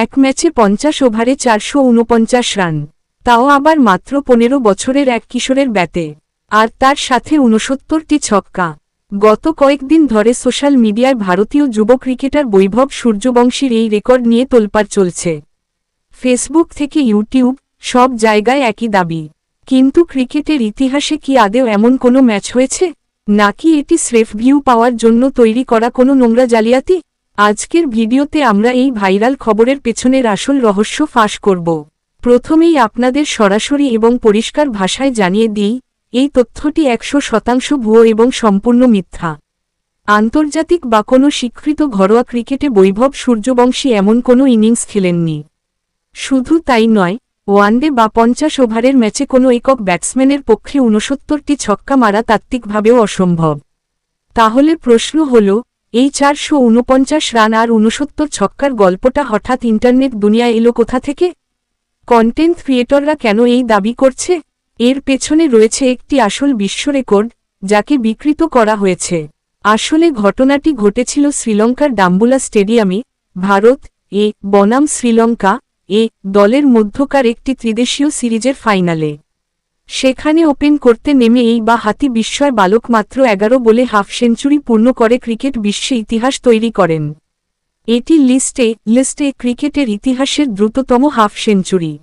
এক ম্যাচে 50 ওভারে 449 রান, তাও আবার মাত্র 15 বছরের এক কিশোরের ব্যাটে, আর তার সাথে 69টি ছক্কা। গত কয়েকদিন ধরে সোশ্যাল মিডিয়ায় ভারতীয় যুব ক্রিকেটার বৈভব সূর্যবংশীর এই রেকর্ড নিয়ে তোলপাড় চলছে। ফেসবুক থেকে ইউটিউব, সব জায়গায় একই দাবি। কিন্তু ক্রিকেটের ইতিহাসে কি আদেও এমন কোনো ম্যাচ হয়েছে, নাকি এটি স্রেফ ভিউ পাওয়ার জন্য তৈরি করা কোনো নোংরা জালিয়াতি? আজকের ভিডিওতে আমরা এই ভাইরাল খবরের পেছনের আসল রহস্য ফাঁস করব। প্রথমেই আপনাদের সরাসরি এবং পরিষ্কার ভাষায় জানিয়ে দিই, এই তথ্যটি 100% ভুয়ো এবং সম্পূর্ণ মিথ্যা। আন্তর্জাতিক বা কোনো স্বীকৃত ঘরোয়া ক্রিকেটে বৈভব সূর্যবংশী এমন কোনো ইনিংস খেলেননি। শুধু তাই নয়, ওয়ানডে বা 50 ওভারের ম্যাচে কোনো একক ব্যাটসম্যানের পক্ষে 69টি ছক্কা মারা তাত্ত্বিকভাবেও অসম্ভব। তাহলে প্রশ্ন হল, এই 449 রান আর 69 ছক্কার গল্পটা হঠাৎ ইন্টারনেট দুনিয়ায় এলো কোথা থেকে? কন্টেন্ট ক্রিয়েটররা কেন এই দাবি করছে? এর পেছনে রয়েছে একটি আসল বিশ্ব রেকর্ড, যাকে বিকৃত করা হয়েছে। আসলে ঘটনাটি ঘটেছিল শ্রীলঙ্কার ডাম্বুলা স্টেডিয়ামে, ভারত এ বনাম শ্রীলঙ্কা এ দলের মধ্যকার একটি ত্রিদেশীয় সিরিজের ফাইনালে। সেখানে ওপেন করতে নেমে এই হাতি বিস্ময় বালক মাত্র 11 বলে হাফ সেঞ্চুরি পূর্ণ করে ক্রিকেট বিশ্বে ইতিহাস তৈরি করেন। এটি লিস্টে ক্রিকেটের ইতিহাসের দ্রুততম হাফ সেঞ্চুরি।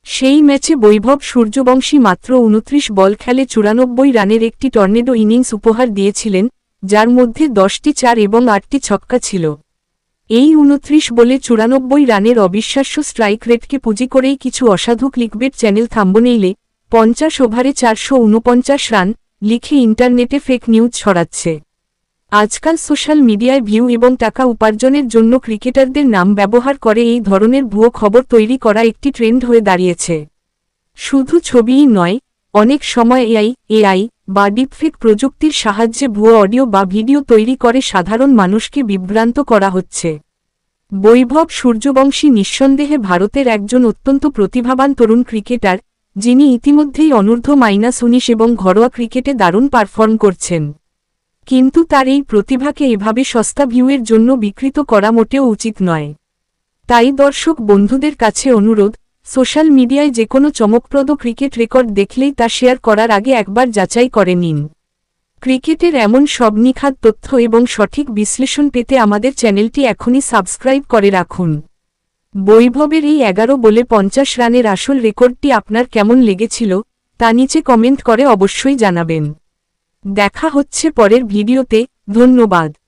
সেই ম্যাচে বৈভব সূর্যবংশী মাত্র 29 বল খেলে 94 রানের একটি টর্নেডো ইনিংস উপহার দিয়েছিলেন, যার মধ্যে 10টি 4 এবং 8টি ছক্কা ছিল। এই 29 বলে 94 রানের অবিশ্বাস্য স্ট্রাইক রেটকে পুঁজি করেই কিছু অসাধু ক্লিকবেট চ্যানেল থাম্বনেইলে 50 ওভারে 449 রান লিখে ইন্টারনেটে ফেক নিউজ ছড়াচ্ছে। আজকাল সোশ্যাল মিডিয়ায় ভিউ এবং টাকা উপার্জনের জন্য ক্রিকেটারদের নাম ব্যবহার করে এই ধরনের ভুয়ো খবর তৈরি করা একটি ট্রেন্ড হয়ে দাঁড়িয়েছে। শুধু ছবিই নয়, অনেক সময় এআই বা ডিপফেক প্রযুক্তির সাহায্যে ভুয়ো অডিও বা ভিডিও তৈরি করে সাধারণ মানুষকে বিভ্রান্ত করা হচ্ছে। বৈভব সূর্যবংশী নিঃসন্দেহে ভারতের একজন অত্যন্ত প্রতিভাবান তরুণ ক্রিকেটার, যিনি ইতিমধ্যেই অনূর্ধ্ব-19 এবং ঘরোয়া ক্রিকেটে দারুণ পারফর্ম করছেন। কিন্তু তার এই প্রতিভাকে এভাবে সস্তা ভিউয়ের জন্য বিকৃত করা মোটেও উচিত নয়। তাই দর্শক বন্ধুদের কাছে অনুরোধ, সোশ্যাল মিডিয়ায় যে কোনো চমকপ্রদ ক্রিকেট রেকর্ড দেখলেই তা শেয়ার করার আগে একবার যাচাই করে নিন। ক্রিকেটের এমন সব নিখাদ তথ্য এবং সঠিক বিশ্লেষণ পেতে আমাদের চ্যানেলটি এখনই সাবস্ক্রাইব করে রাখুন। বৈভবের এই 11 বলে 50 রানের আসল রেকর্ডটি আপনার কেমন লেগেছিল, তা নিচে কমেন্ট করে অবশ্যই জানাবেন। দেখা হচ্ছে পরের ভিডিওতে, ধন্যবাদ।